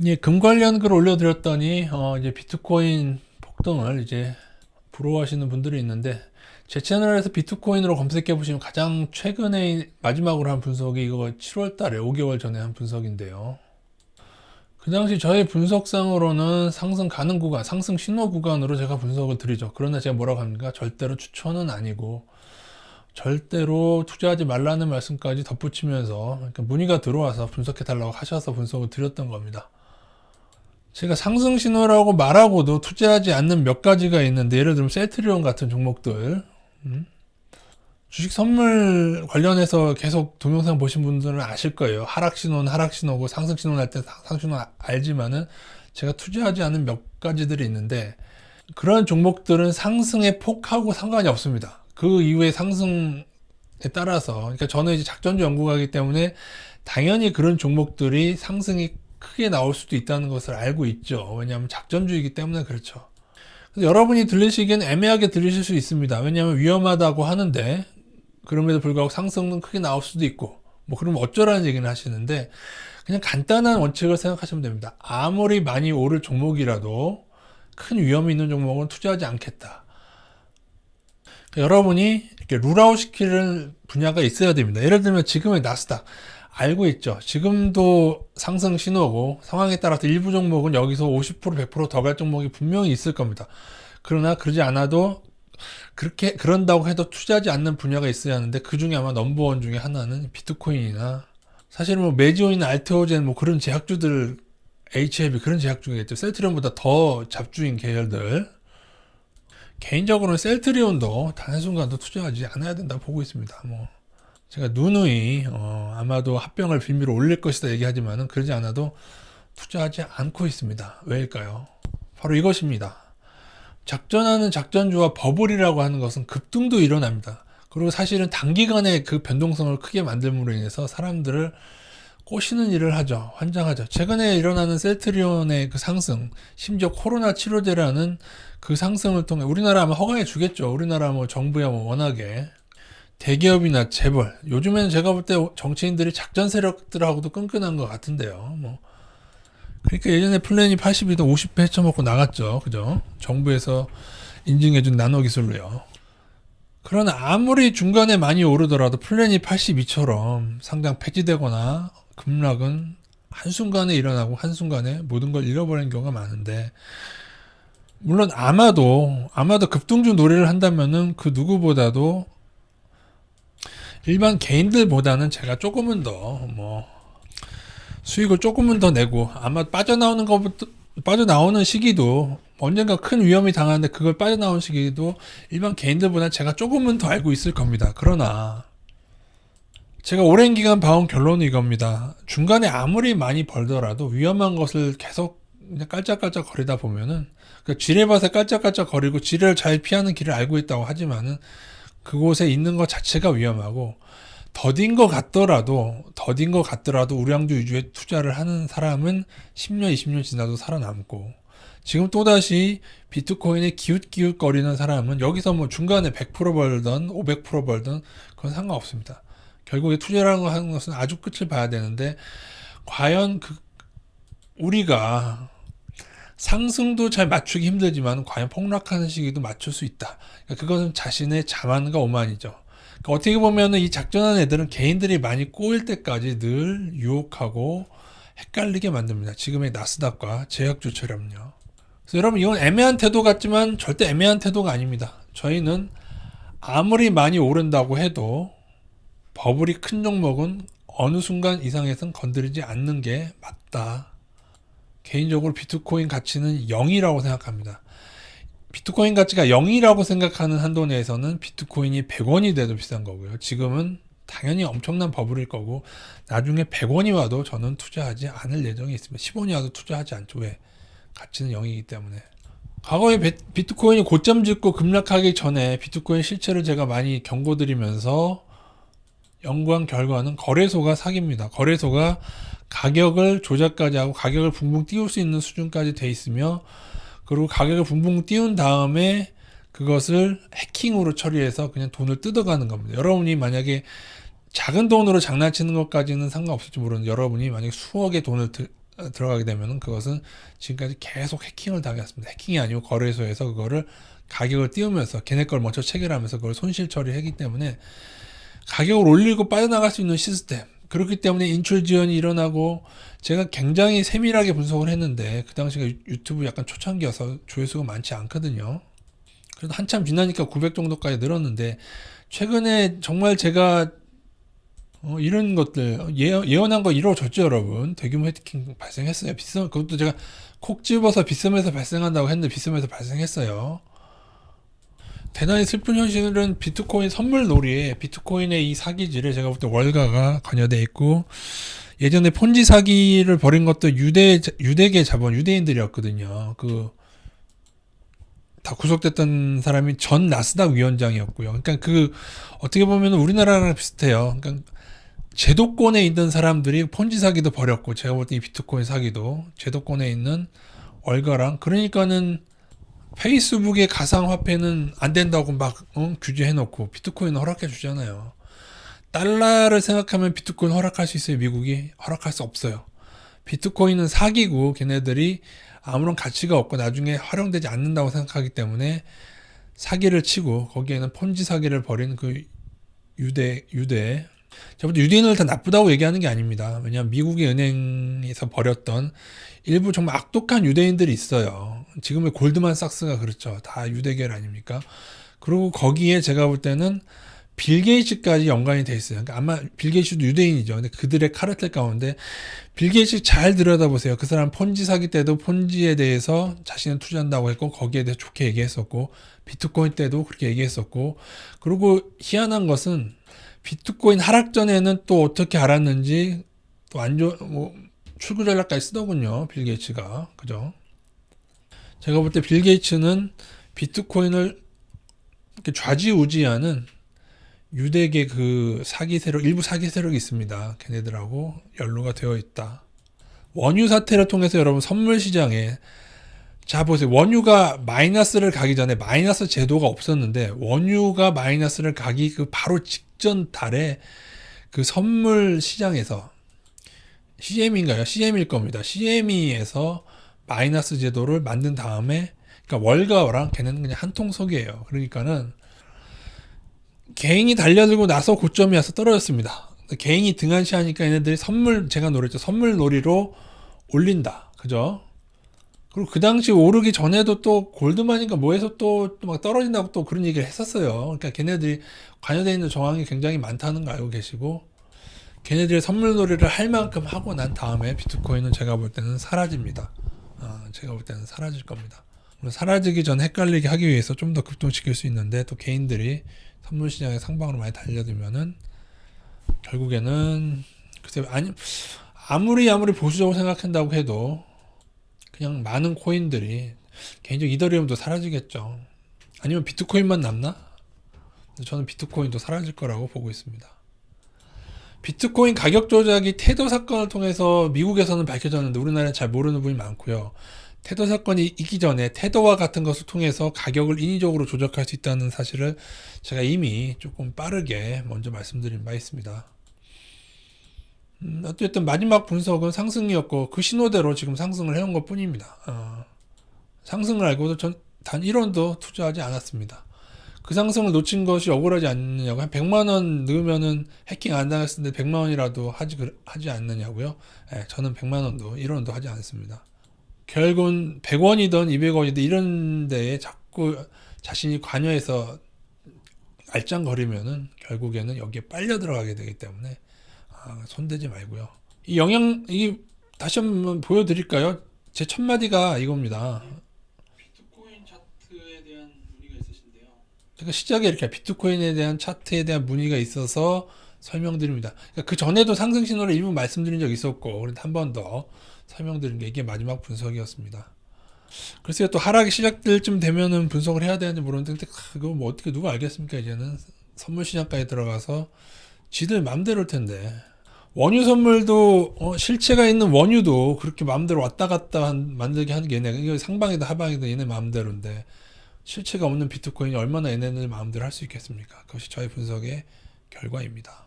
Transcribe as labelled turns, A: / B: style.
A: 예, 금 관련 글 올려드렸더니 이제 비트코인 폭등을 이제 부러워하시는 분들이 있는데, 제 채널에서 비트코인으로 검색해 보시면 가장 최근에 마지막으로 한 분석이 이거 7월 달에 5개월 전에 한 분석인데요. 그 당시 저의 분석상으로는 상승 가능 구간, 상승 신호 구간으로 제가 분석을 드리죠. 그러나 제가 뭐라고 합니까? 절대로 추천은 아니고 절대로 투자하지 말라는 말씀까지 덧붙이면서, 그러니까 문의가 들어와서 분석해 달라고 하셔서 분석을 드렸던 겁니다. 제가 상승 신호라고 말하고도 투자하지 않는 몇 가지가 있는데, 예를 들면 셀트리온 같은 종목들, 주식 선물 관련해서 계속 동영상 보신 분들은 아실 거예요. 하락 신호는 하락 신호고 상승 신호 날 때 상승 신호 알지만은 제가 투자하지 않은 몇 가지들이 있는데, 그런 종목들은 상승의 폭하고 상관이 없습니다. 그 이후의 상승에 따라서, 그러니까 저는 이제 작전주 연구가이기 때문에 당연히 그런 종목들이 상승이 크게 나올 수도 있다는 것을 알고 있죠. 왜냐하면 작전주이기 때문에 그렇죠. 그래서 여러분이 들리시기엔 애매하게 들리실 수 있습니다. 왜냐하면 위험하다고 하는데 그럼에도 불구하고 상승은 크게 나올 수도 있고, 뭐 그러면 어쩌라는 얘기는 하시는데, 그냥 간단한 원칙을 생각하시면 됩니다. 아무리 많이 오를 종목이라도 큰 위험이 있는 종목은 투자하지 않겠다. 그러니까 여러분이 이렇게 룰아웃 시키는 분야가 있어야 됩니다. 예를 들면 지금의 나스닥 알고 있죠. 지금도 상승 신호고 상황에 따라서 일부 종목은 여기서 50% 100%더 갈 종목이 분명히 있을 겁니다. 그러나 그러지 않아도, 그렇게 그런다고 해도 투자하지 않는 분야가 있어야 하는데, 그 중에 아마 넘버원 중에 하나는 비트코인이나, 사실 뭐 메지온이나 알테오젠 뭐 그런 제약주들, HLB 그런 제약주겠죠. 셀트리온보다 더 잡주인 계열들. 개인적으로는 셀트리온도 단 한순간도 투자하지 않아야 된다고 보고 있습니다. 뭐 제가 누누이 아마도 합병을 빌미로 올릴 것이다 얘기하지만은 그러지 않아도 투자하지 않고 있습니다. 왜일까요? 바로 이것입니다. 작전하는 작전주와 버블이라고 하는 것은 급등도 일어납니다. 그리고 사실은 단기간에 그 변동성을 크게 만들므로 인해서 사람들을 꼬시는 일을 하죠. 환장하죠. 최근에 일어나는 셀트리온의 그 상승, 심지어 코로나 치료제라는 그 상승을 통해 우리나라 아마 허가해 주겠죠. 우리나라 뭐 정부야 뭐 워낙에 대기업이나 재벌, 요즘에는 제가 볼 때 정치인들이 작전 세력들하고도 끈끈한 것 같은데요. 뭐 그러니까 예전에 플래닛 82도 50배 헤쳐먹고 나갔죠. 그죠? 정부에서 인증해준 나노 기술로요. 그러나 아무리 중간에 많이 오르더라도 플래닛 82처럼 상장 폐지되거나 급락은 한순간에 일어나고 한순간에 모든 걸 잃어버리는 경우가 많은데, 물론 아마도 급등주 노래를 한다면은 그 누구보다도 일반 개인들보다는 제가 조금은 더 수익을 조금은 더 내고, 아마 빠져나오는 시기도 언젠가 큰 위험이 당하는데 그걸 빠져나오는 시기도 일반 개인들보다 제가 조금은 더 알고 있을 겁니다. 그러나 제가 오랜 기간 봐온 결론은 이겁니다. 중간에 아무리 많이 벌더라도 위험한 것을 계속 그냥 깔짝깔짝 거리다 보면은, 그러니까 지뢰밭에 깔짝깔짝 거리고 지뢰를 잘 피하는 길을 알고 있다고 하지만은 그곳에 있는 것 자체가 위험하고, 더딘 것 같더라도 우량주 위주의 투자를 하는 사람은 10년, 20년 지나도 살아남고, 지금 또다시 비트코인에 기웃기웃거리는 사람은 여기서 뭐 중간에 100% 벌던 500% 벌던 그건 상관없습니다. 결국에 투자라는 하는 것은 아주 끝을 봐야 되는데, 과연 우리가 상승도 잘 맞추기 힘들지만 과연 폭락하는 시기도 맞출 수 있다. 그러니까 그것은 자신의 자만과 오만이죠. 그러니까 어떻게 보면 이 작전하는 애들은 개인들이 많이 꼬일 때까지 늘 유혹하고 헷갈리게 만듭니다. 지금의 나스닥과 제약주처럼요. 그래서 여러분, 이건 애매한 태도 같지만 절대 애매한 태도가 아닙니다. 저희는 아무리 많이 오른다고 해도 버블이 큰 종목은 어느 순간 이상에선 건드리지 않는 게 맞다. 개인적으로 비트코인 가치는 0이라고 생각합니다. 비트코인 가치가 0이라고 생각하는 한도 내에서는 비트코인이 100원이 돼도 비싼 거고요. 지금은 당연히 엄청난 버블일 거고, 나중에 100원이 와도 저는 투자하지 않을 예정이 있습니다. 10원이 와도 투자하지 않죠. 왜? 가치는 0이기 때문에. 과거에 비트코인이 고점 찍고 급락하기 전에 비트코인 실체를 제가 많이 경고드리면서 연구한 결과는 거래소가 사기입니다. 거래소가 가격을 조작까지 하고 가격을 붕붕 띄울 수 있는 수준까지 돼 있으며, 그리고 가격을 붕붕 띄운 다음에 그것을 해킹으로 처리해서 그냥 돈을 뜯어가는 겁니다. 여러분이 만약에 작은 돈으로 장난치는 것까지는 상관없을지 모르는데, 여러분이 만약에 수억의 돈을 들어가게 되면은 그것은 지금까지 계속 해킹을 당했습니다. 해킹이 아니고 거래소에서 그거를 가격을 띄우면서 걔네 걸 먼저 체결하면서 그걸 손실 처리하기 때문에 가격을 올리고 빠져나갈 수 있는 시스템. 그렇기 때문에 인출 지연이 일어나고 제가 굉장히 세밀하게 분석을 했는데 그 당시가 유튜브 약간 초창기여서 조회수가 많지 않거든요. 그래도 한참 지나니까 900 정도까지 늘었는데 최근에 정말 제가 이런 것들 예언한 거 이루어졌죠, 여러분. 대규모 해킹 발생했어요. 비썸 그것도 제가 콕 집어서 비썸에서 발생한다고 했는데 비썸에서 발생했어요. 대단히 슬픈 현실은 비트코인 선물 놀이에 비트코인의 이 사기질에 제가 볼 때 월가가 관여돼 있고 예전에 폰지 사기를 벌인 것도 유대계 자본 유대인들이었거든요. 다 구속됐던 사람이 전 나스닥 위원장이었고요. 그러니까 어떻게 보면 우리나라랑 비슷해요. 그러니까 제도권에 있는 사람들이 폰지 사기도 벌였고 제가 볼 때 이 비트코인 사기도 제도권에 있는 월가랑 그러니까는 페이스북의 가상화폐는 안 된다고 막 규제해놓고 비트코인은 허락해 주잖아요. 달러를 생각하면 비트코인 허락할 수 있어요. 미국이 허락할 수 없어요. 비트코인은 사기고 걔네들이 아무런 가치가 없고 나중에 활용되지 않는다고 생각하기 때문에 사기를 치고 거기에는 폰지 사기를 벌인 그 유대 제가 유대인을 다 나쁘다고 얘기하는 게 아닙니다. 왜냐하면 미국의 은행에서 벌였던 일부 정말 악독한 유대인들이 있어요. 지금의 골드만삭스가 그렇죠. 다 유대계 아닙니까? 그리고 거기에 제가 볼 때는 빌 게이츠까지 연관이 돼 있어요. 그러니까 아마 빌 게이츠도 유대인이죠. 근데 그들의 카르텔 가운데 빌 게이츠 잘 들여다보세요. 그 사람 폰지 사기 때도 폰지에 대해서 자신은 투자한다고 했고 거기에 대해서 좋게 얘기했었고 비트코인 때도 그렇게 얘기했었고 그리고 희한한 것은 비트코인 하락 전에는 또 어떻게 알았는지 또 출구 전략까지 쓰더군요. 빌 게이츠가. 그죠? 제가 볼 때 빌 게이츠는 비트코인을 이렇게 좌지우지하는 유대계 일부 사기 세력이 있습니다. 걔네들하고 연루가 되어 있다. 원유 사태를 통해서 여러분 선물 시장에 자 보세요. 원유가 마이너스를 가기 전에 마이너스 제도가 없었는데 원유가 마이너스를 가기 바로 직전 달에 그 선물 시장에서 CME인가요? CME일 겁니다. CME에서 마이너스 제도를 만든 다음에 그러니까 월가랑 걔네는 그냥 한 통속이에요. 그러니까는 개인이 달려들고 나서 고점이 와서 떨어졌습니다. 개인이 등한시하니까 얘네들이 제가 노렸죠. 선물 놀이로 올린다. 그죠? 그리고 그 당시 오르기 전에도 또 골드만인가 뭐해서 또 막 떨어진다고 또 그런 얘기를 했었어요. 그러니까 걔네들이 관여되어 있는 정황이 굉장히 많다는 거 알고 계시고 걔네들의 선물 놀이를 할 만큼 하고 난 다음에 비트코인은 제가 볼 때는 사라집니다. 제가 볼 때는 사라질 겁니다. 사라지기 전 헷갈리게 하기 위해서 좀 더 급등시킬 수 있는데 또 개인들이 선물 시장에 상방으로 많이 달려들면은 결국에는 글쎄 아무리 보수적으로 생각한다고 해도 그냥 많은 코인들이 개인적으로 이더리움도 사라지겠죠. 아니면 비트코인만 남나? 저는 비트코인도 사라질 거라고 보고 있습니다. 비트코인 가격 조작이 테더 사건을 통해서 미국에서는 밝혀졌는데 우리나라는 잘 모르는 분이 많고요. 테더 사건이 있기 전에 테더와 같은 것을 통해서 가격을 인위적으로 조작할 수 있다는 사실을 제가 이미 조금 빠르게 먼저 말씀드린 바 있습니다. 어쨌든 마지막 분석은 상승이었고 그 신호대로 지금 상승을 해온 것 뿐입니다. 상승을 알고도 전 단 1원도 투자하지 않았습니다. 그 상승을 놓친 것이 억울하지 않느냐고. 한 100만원 넣으면은 해킹 안 당했을 때 100만원이라도 하지 않느냐고요. 저는 100만원도 1원도 하지 않습니다. 결국은 100원이든 200원이든 이런 데에 자꾸 자신이 관여해서 알짱거리면은 결국에는 여기에 빨려 들어가게 되기 때문에 손대지 말고요. 이 다시 한번 보여드릴까요? 제 첫 마디가 이겁니다. 비트코인 차트에 대한 문의가 있으신데요. 제가 시작에 이렇게 비트코인에 대한 차트에 대한 문의가 있어서 설명드립니다. 그러니까 그 전에도 상승 신호를 일부 말씀드린 적이 있었고, 그런데 한 번 더 설명드린 게 이게 마지막 분석이었습니다. 글쎄요, 또 하락이 시작될 쯤 되면은 분석을 해야 되는지 모르는데, 그거 뭐 어떻게 누가 알겠습니까? 이제는 선물 시장까지 들어가서 지들 맘대로일 텐데. 원유 선물도 실체가 있는 원유도 그렇게 마음대로 왔다 갔다 만들게 하는 게 얘네, 이거 상방이다 하방이다 얘네 마음대로인데 실체가 없는 비트코인이 얼마나 얘네들 마음대로 할 수 있겠습니까? 그것이 저의 분석의 결과입니다.